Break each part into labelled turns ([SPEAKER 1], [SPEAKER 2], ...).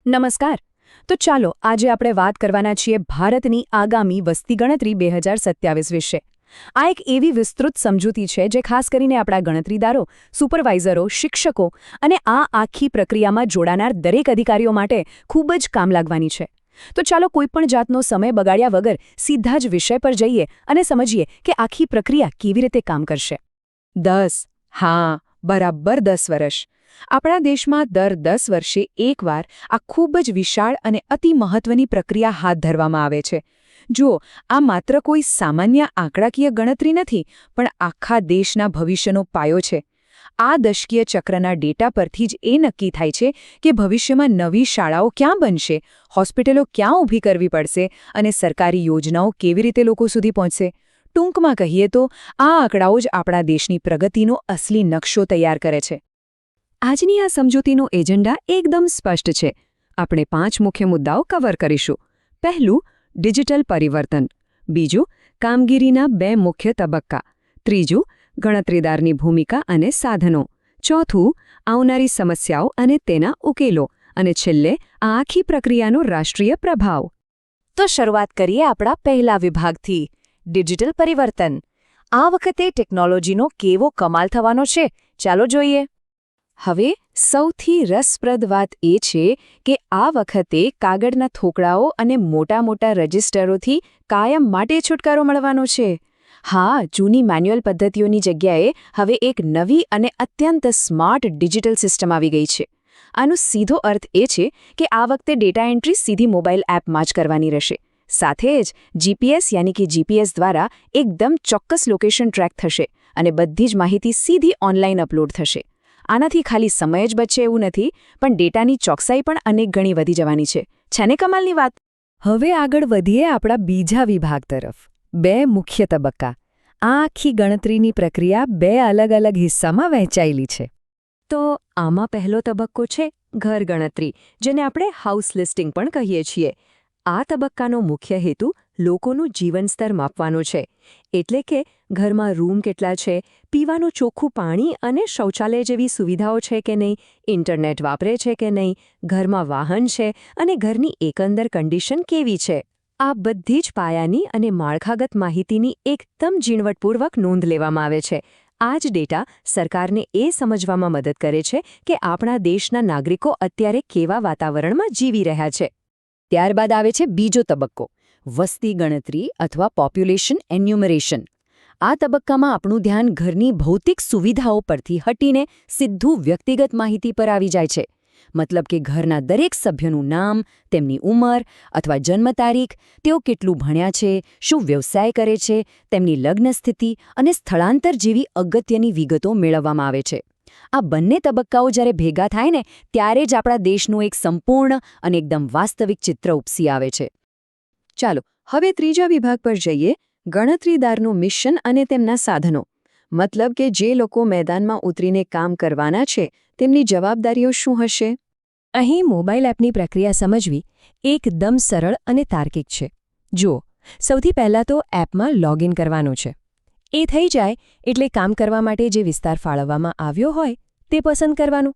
[SPEAKER 1] નમસ્કાર. તો ચાલો આજે આપણે વાત કરવાના છીએ ભારતની આગામી વસ્તી ગણતરી 2027 વિશે. આ એક એવી વિસ્તૃત સમજૂતી છે જે ખાસ કરીને આપણા ગણતરીદારો, સુપરવાઇઝરો, શિક્ષકો અને આ આખી પ્રક્રિયામાં જોડાનાર દરેક અધિકારીઓ માટે ખૂબ જ કામ લાગવાની છે. તો ચાલો કોઈપણ જાતનો સમય બગાડ્યા વગર સીધા જ વિષય પર જઈએ અને સમજીએ કે આખી પ્રક્રિયા કેવી રીતે કામ કરશે.
[SPEAKER 2] 10 હા, બરાબર 10 વર્ષ. આપણા દેશમાં દર 10 વર્ષે એકવાર આ ખૂબ જ વિશાળ અને અતિ મહત્વની પ્રક્રિયા હાથ ધરવામાં આવે છે. જુઓ, આ માત્ર કોઈ સામાન્ય આંકડાકીય ગણતરી નથી, પણ આખા દેશના ભવિષ્યનો પાયો છે. આ દશકીય ચક્રના ડેટા પરથી જ એ નક્કી થાય છે કે ભવિષ્યમાં નવી શાળાઓ ક્યાં બનશે, હોસ્પિટલો ક્યાં ઊભી કરવી પડશે અને સરકારી યોજનાઓ કેવી રીતે લોકો સુધી પહોંચશે. ટૂંકમાં કહીએ તો આ આંકડાઓ જ આપણા દેશની પ્રગતિનો અસલી નકશો તૈયાર કરે છે. આજની આ સમજૂતીનો એજન્ડા એકદમ સ્પષ્ટ છે. આપણે 5 મુખ્ય મુદ્દાઓ કવર કરીશું. પહેલું, ડિજિટલ પરિવર્તન. બીજું, કામગીરીના 2 મુખ્ય તબક્કા. ત્રીજું, ગણતરીદારની ભૂમિકા અને સાધનો. ચોથું, આવનારી સમસ્યાઓ અને તેના ઉકેલો. અને છેલ્લે, આ આખી પ્રક્રિયાનો રાષ્ટ્રીય પ્રભાવ.
[SPEAKER 1] તો શરૂઆત કરીએ આપણા પહેલા વિભાગથી, ડિજિટલ પરિવર્તન. આ વખતે ટેકનોલોજીનો કેવો કમાલ થવાનો છે, ચાલો જોઈએ. હવે સૌથી રસપ્રદ વાત એ છે કે આ વખતે કાગળના થોકડાઓ અને મોટા મોટા રજિસ્ટરોથી કાયમ માટે છુટકારો મળવાનો છે. હા, જૂની મેન્યુઅલ પદ્ધતિઓની જગ્યાએ હવે એક નવી અને અત્યંત સ્માર્ટ ડિજિટલ સિસ્ટમ આવી ગઈ છે. આનો સીધો અર્થ એ છે કે આ વખતે ડેટા એન્ટ્રી સીધી મોબાઈલ એપમાં જ કરવાની રહેશે. સાથે જ જીપીએસ દ્વારા એકદમ ચોક્કસ લોકેશન ટ્રેક થશે અને બધી જ માહિતી સીધી ઓનલાઈન અપલોડ થશે. આનાથી ખાલી સમય જ બચે એવું નથી, પણ ડેટાની ચોકસાઈ પણ અનેક ગણી વધી જવાની છે. છે ને કમાલની વાત?
[SPEAKER 2] હવે આગળ વધીએ આપણા બીજા વિભાગ તરફ. 2 મુખ્ય તબક્કા. આ આખી ગણતરીની પ્રક્રિયા 2 અલગ અલગ હિસ્સામાં વહેંચાયેલી છે. તો આમાં પહેલો તબક્કો છે ઘર ગણતરી, જેને આપણે હાઉસ લિસ્ટિંગ પણ કહીએ છીએ. આ તબક્કાનો મુખ્ય હેતુ લોકોનું જીવન સ્તર માપવાનો છે. એટલે કે ઘરમાં રૂમ કેટલા છે, પીવાનું ચોખ્ખું પાણી અને શૌચાલય જેવી સુવિધાઓ છે કે નહીં, ઇન્ટરનેટ વાપરે છે કે નહીં, ઘરમાં વાહન છે અને ઘરની એકંદર કન્ડિશન કેવી છે. આ બધી જ પાયાની અને માળખાગત માહિતીની એકદમ ઝીણવટપૂર્વક નોંધ લેવામાં આવે છે. આ જ ડેટા સરકારને એ સમજવામાં મદદ કરે છે કે આપણા દેશના નાગરિકો અત્યારે કેવા વાતાવરણમાં જીવી રહ્યા છે. ત્યારબાદ આવે છે બીજો તબક્કો, વસ્તી ગણતરી અથવા પોપ્યુલેશન એન્યુમરેશન. આ તબક્કામાં આપણું ધ્યાન ઘરની ભૌતિક સુવિધાઓ પરથી હટીને સીધું વ્યક્તિગત માહિતી પર આવી જાય છે. મતલબ કે ઘરના દરેક સભ્યનું નામ, તેમની ઉંમર અથવા જન્મ તારીખ, તેઓ કેટલું ભણ્યા છે, શું વ્યવસાય કરે છે, તેમની લગ્ન સ્થિતિ અને સ્થળાંતર જેવી અગત્યની વિગતો મેળવવામાં આવે છે. આ બંને તબક્કાઓ જ્યારે ભેગા થાય ને, ત્યારે જ આપણા દેશનું એક સંપૂર્ણ અને એકદમ વાસ્તવિક ચિત્ર ઉપસી આવે છે. ચાલો હવે ત્રીજા વિભાગ પર જઈએ, ગણતરીદારનું મિશન અને તેમના સાધનો. મતલબ કે જે લોકો મેદાનમાં ઉતરીને કામ કરવાના છે, તેમની જવાબદારીઓ શું હશે? અહીં મોબાઈલ એપની પ્રક્રિયા સમજવી એકદમ સરળ અને તાર્કિક છે. જુઓ, સૌથી પહેલાં તો એપમાં લોગિન કરવાનું છે. એ થઈ જાય એટલે કામ કરવા માટે જે વિસ્તાર ફાળવવામાં આવ્યો હોય તે પસંદ કરવાનું.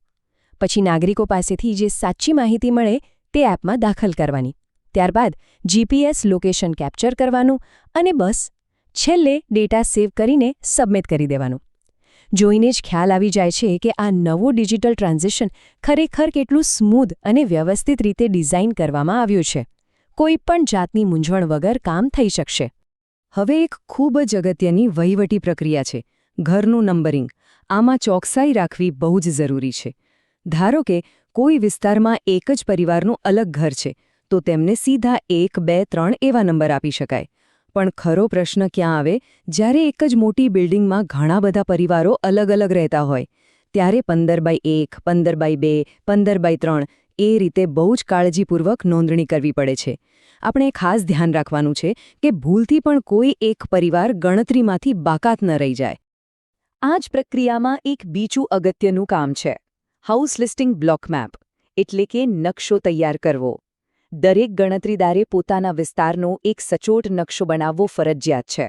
[SPEAKER 2] પછી નાગરિકો પાસેથી જે સાચી માહિતી મળે તે એપમાં દાખલ કરવાની. ત્યારબાદ જીપીએસ લોકેશન કેપ્ચર કરવાનું અને બસ છેલ્લે ડેટા સેવ કરીને સબમિટ કરી દેવાનું. જોઈને જ ખ્યાલ આવી જાય છે કે આ નવું ડિજિટલ ટ્રાન્ઝિશન ખરેખર કેટલું સ્મૂધ અને વ્યવસ્થિત રીતે ડિઝાઇન કરવામાં આવ્યું છે. કોઈ પણ જાતની મૂંઝવણ વગર કામ થઈ શકશે. હવે એક ખૂબ જ અગત્યની વહીવટી પ્રક્રિયા છે, ઘરનું નંબરિંગ. આમાં ચોકસાઈ રાખવી બહુ જ જરૂરી છે. ધારો કે કોઈ વિસ્તારમાં એક જ પરિવારનું અલગ ઘર છે, તો તેમને સીધા 1, 2, 3 એવા નંબર આપી શકાય. પણ ખરો પ્રશ્ન ક્યાં આવે, જ્યારે એક જ મોટી બિલ્ડિંગમાં ઘણા બધા પરિવારો અલગ અલગ રહેતા હોય. ત્યારે 15x1, 15x2, 15x3 એ રીતે બહુ જ કાળજીપૂર્વક નોંધણી કરવી પડે છે. આપણે ખાસ ધ્યાન રાખવાનું છે કે ભૂલથી પણ કોઈ એક પરિવાર ગણતરીમાંથી બાકાત ન રહી જાય. આ જ પ્રક્રિયામાં એક બીજું અગત્યનું કામ છે, હાઉસ લિસ્ટિંગ બ્લોક મેપ, એટલે કે નકશો તૈયાર કરવો. દરેક ગણતરીદારે પોતાના વિસ્તારનો એક સચોટ નકશો બનાવવો ફરજિયાત છે.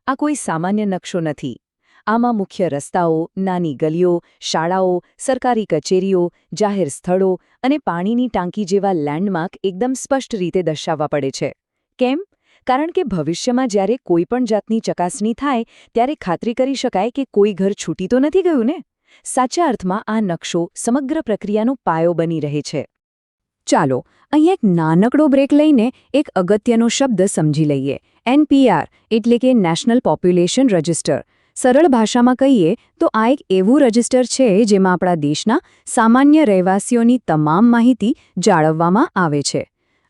[SPEAKER 2] આ કોઈ સામાન્ય નકશો નથી.
[SPEAKER 1] આમાં મુખ્ય રસ્તાઓ, નાની ગલીઓ, શાળાઓ, સરકારી કચેરીઓ, જાહેર સ્થળો અને પાણીની ટાંકી જેવા લેન્ડમાર્ક એકદમ સ્પષ્ટ રીતે દર્શાવવા પડે છે. કેમ? કારણ કે ભવિષ્યમાં જ્યારે કોઈ પણ જાતની ચકાસણી થાય ત્યારે ખાતરી કરી શકાય કે કોઈ ઘર છૂટી તો નથી ગયું ને? સાચા અર્થમાં આ નકશો સમગ્ર પ્રક્રિયાનો પાયો બની રહે છે. ચાલો અહીં એક નાનકડો બ્રેક લઈને એક અગત્યનો શબ્દ સમજી લઈએ. NPR એટલે કે નેશનલ પોપ્યુલેશન રજિસ્ટર. સરળ ભાષામાં કહીએ તો આ એક એવું રજિસ્ટર છે જેમાં આપણા દેશના સામાન્ય રહેવાસીઓની તમામ માહિતી જાળવવામાં આવે છે.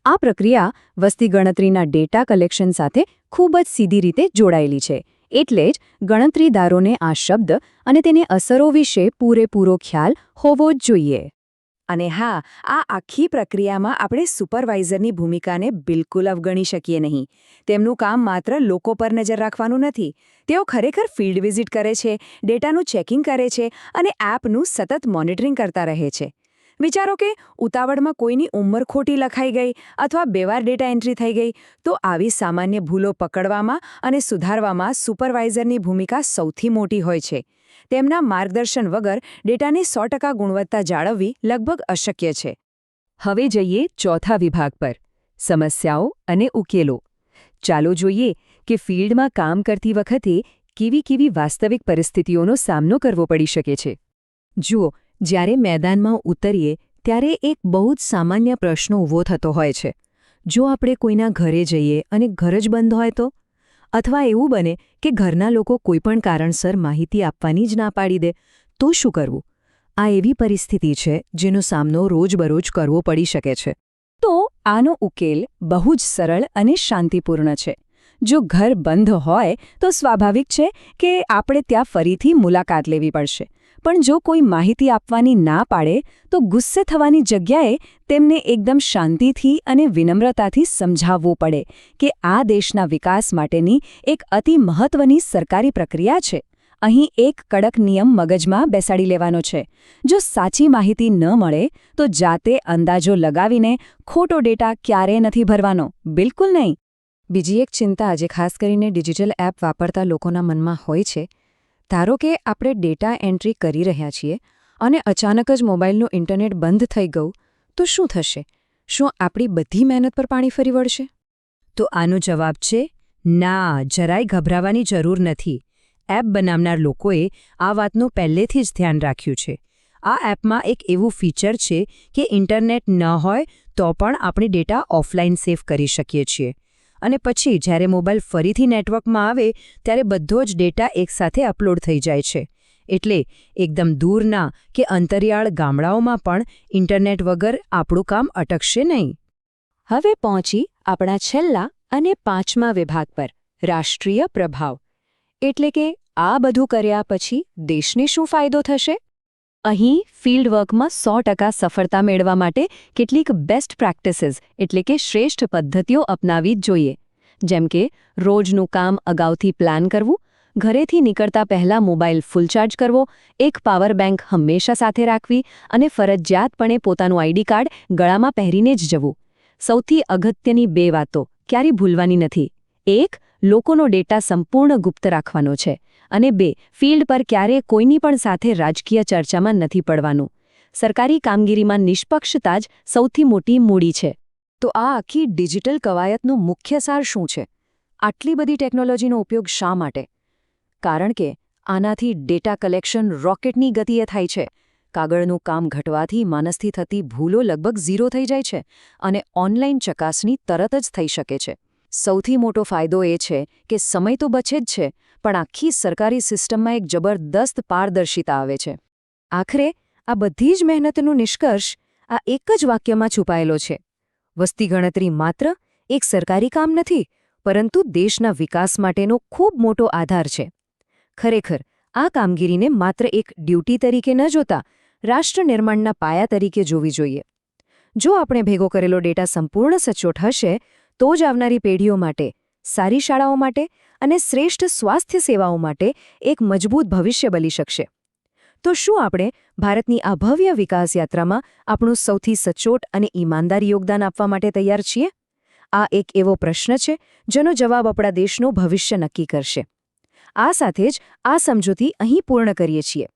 [SPEAKER 1] આ પ્રક્રિયા વસ્તી ગણતરીના ડેટા કલેક્શન સાથે ખૂબ જ સીધી રીતે જોડાયેલી છે. એટલે જ ગણતરીદારોને આ શબ્દ અને તેની અસરો વિશે પૂરેપૂરો ખ્યાલ હોવો જ જોઈએ. અને હા, આ આખી પ્રક્રિયામાં આપણે સુપરવાઇઝરની ભૂમિકાને બિલકુલ અવગણી શકીએ નહીં. તેમનું કામ માત્ર લોકો પર નજર રાખવાનું નથી. તેઓ ખરેખર ફિલ્ડ વિઝિટ કરે છે, ડેટાનું ચેકિંગ કરે છે અને એપનું સતત મોનિટરિંગ કરતા રહે છે. વિચારો કે ઉતાવળમાં કોઈની ઉંમર ખોટી લખાઈ ગઈ અથવા બેવાર ડેટા એન્ટ્રી થઈ ગઈ તો આવી સામાન્ય ભૂલો પકડવામાં અને સુધારવામાં સુપરવાઇઝરની ભૂમિકા સૌથી મોટી હોય છે. તેમના માર્ગદર્શન વગર ડેટાની 100% ગુણવત્તા જાળવવી લગભગ અશક્ય છે. હવે જઈએ ચોથા વિભાગ પર, સમસ્યાઓ અને ઉકેલો. ચાલો જોઈએ કે ફિલ્ડમાં કામ કરતી વખતે કેવી વાસ્તવિક પરિસ્થિતિઓનો સામનો કરવો પડી શકે છે. જુઓ, જ્યારે મેદાનમાં ઉતરીએ ત્યારે એક બહુ જ સામાન્ય પ્રશ્ન ઊભો થતો હોય છે. જો આપણે કોઈના ઘરે જઈએ અને ઘર જ બંધ હોય તો? અથવા એવું બને કે ઘરના લોકો કોઈપણ કારણસર માહિતી આપવાની જ ના પાડી દે, તો શું કરવું? આ એવી પરિસ્થિતિ છે જેનો સામનો રોજબરોજ કરવો પડી શકે છે. તો આનો ઉકેલ બહુ જ સરળ અને શાંતિપૂર્ણ છે. જો ઘર બંધ હોય તો સ્વાભાવિક છે કે આપણે ત્યાં ફરીથી મુલાકાત લેવી પડશે. પણ જો કોઈ માહિતી આપવાની ના પાડે તો ગુસ્સે થવાની જગ્યાએ તેમને એકદમ શાંતિથી અને વિનમ્રતાથી સમજાવવું પડે કે આ દેશના વિકાસ માટેની એક અતિ મહત્વની સરકારી પ્રક્રિયા છે. અહીં એક કડક નિયમ મગજમાં બેસાડી લેવાનો છે. જો સાચી માહિતી ન મળે તો જાતે અંદાજો લગાવીને ખોટો ડેટા ક્યારેય નથી ભરવાનો, બિલકુલ નહીં. બીજી એક ચિંતા જે ખાસ કરીને ડિજિટલ એપ વાપરતા લોકોના મનમાં હોય છે, ધારો કે આપણે ડેટા એન્ટ્રી કરી રહ્યા છીએ અને અચાનક જ મોબાઈલનું ઇન્ટરનેટ બંધ થઈ ગયું તો શું થશે? શું આપણી બધી મહેનત પર પાણી ફરી વળશે? તો આનો જવાબ છે ના, જરાય ગભરાવાની જરૂર નથી. એપ બનાવનાર લોકોએ આ વાતનું પહેલેથી જ ધ્યાન રાખ્યું છે. આ એપમાં એક એવું ફીચર છે કે ઇન્ટરનેટ ન હોય તો પણ આપણે ડેટા ઓફલાઈન સેવ કરી શકીએ છીએ. અને પછી જ્યારે મોબાઈલ ફરીથી નેટવર્કમાં આવે ત્યારે બધો જ ડેટા એકસાથે અપલોડ થઈ જાય છે. એટલે એકદમ દૂરના કે અંતરિયાળ ગામડાઓમાં પણ ઇન્ટરનેટ વગર આપણું કામ અટકશે નહીં. હવે પહોંચી આપણા છેલ્લા અને પાંચમા વિભાગ પર, રાષ્ટ્રીય પ્રભાવ. એટલે કે આ બધું કર્યા પછી દેશને શું ફાયદો થશે? અહીં ફિલ્ડ વર્કમાં 100% સફળતા મેળવવા માટે કેટલીક બેસ્ટ પ્રેક્ટિસીસ એટલે કે શ્રેષ્ઠ પદ્ધતિઓ અપનાવી જ જોઈએ. જેમ કે રોજનું કામ અગાઉથી પ્લાન કરવું, ઘરેથી નીકળતા પહેલા મોબાઈલ ફૂલ ચાર્જ કરવો, એક પાવર બેંક હંમેશા સાથે રાખવી અને ફરજિયાતપણે પોતાનું આઈડી કાર્ડ ગળામાં પહેરીને જ જવું. સૌથી અગત્યની 2 વાતો ક્યારેય ભૂલવાની નથી. 1. લોકોનો ડેટા સંપૂર્ણ ગુપ્ત રાખવાનો છે. અને 2. ફિલ્ડ પર ક્યારેય કોઈની પણ સાથે રાજકીય ચર્ચામાં નથી પડવાનું. સરકારી કામગીરીમાં નિષ્પક્ષતા જ સૌથી મોટી મૂડી છે. તો આ આખી ડિજિટલ કવાયતનો મુખ્ય સાર શું છે? આટલી બધી ટેકનોલોજીનો ઉપયોગ શા માટે? કારણ કે આનાથી ડેટા કલેક્શન રોકેટની ગતિએ થાય છે. કાગળનું કામ ઘટવાથી માનસથી થતી ભૂલો લગભગ 0 થઈ જાય છે અને ઓનલાઈન ચકાસણી તરત જ થઈ શકે છે. સૌથી મોટો ફાયદો એ છે કે સમય તો બચે જ છે, પણ આખી સરકારી સિસ્ટમમાં એક જબરદસ્ત પારદર્શિતા આવે છે. આખરે આ બધી જ મહેનતનું નિષ્કર્ષ આ એક જ વાક્યમાં છુપાયેલો છે. વસ્તી ગણતરી માત્ર એક સરકારી કામ નથી, પરંતુ દેશના વિકાસ માટેનો ખૂબ મોટો આધાર છે. ખરેખર આ કામગીરીને માત્ર એક ડ્યુટી તરીકે ન જોતા રાષ્ટ્ર નિર્માણના પાયા તરીકે જોવી જોઈએ. જો આપણે ભેગો કરેલો ડેટા સંપૂર્ણ સચોટ હશે તો જ આવનારી પેઢીઓ માટે, સારી શાળાઓ માટે અને શ્રેષ્ઠ સ્વાસ્થ્ય સેવાઓ માટે એક મજબૂત ભવિષ્ય બની શકશે. તો શું આપણે ભારતની આ ભવ્ય વિકાસ યાત્રામાં આપણું સૌથી સચોટ અને ઈમાનદાર યોગદાન આપવા માટે તૈયાર છીએ? આ એક એવો પ્રશ્ન છે જેનો જવાબ આપણા દેશનું ભવિષ્ય નક્કી કરશે. આ સાથે જ આ સમજૂતી અહીં પૂર્ણ કરીએ છીએ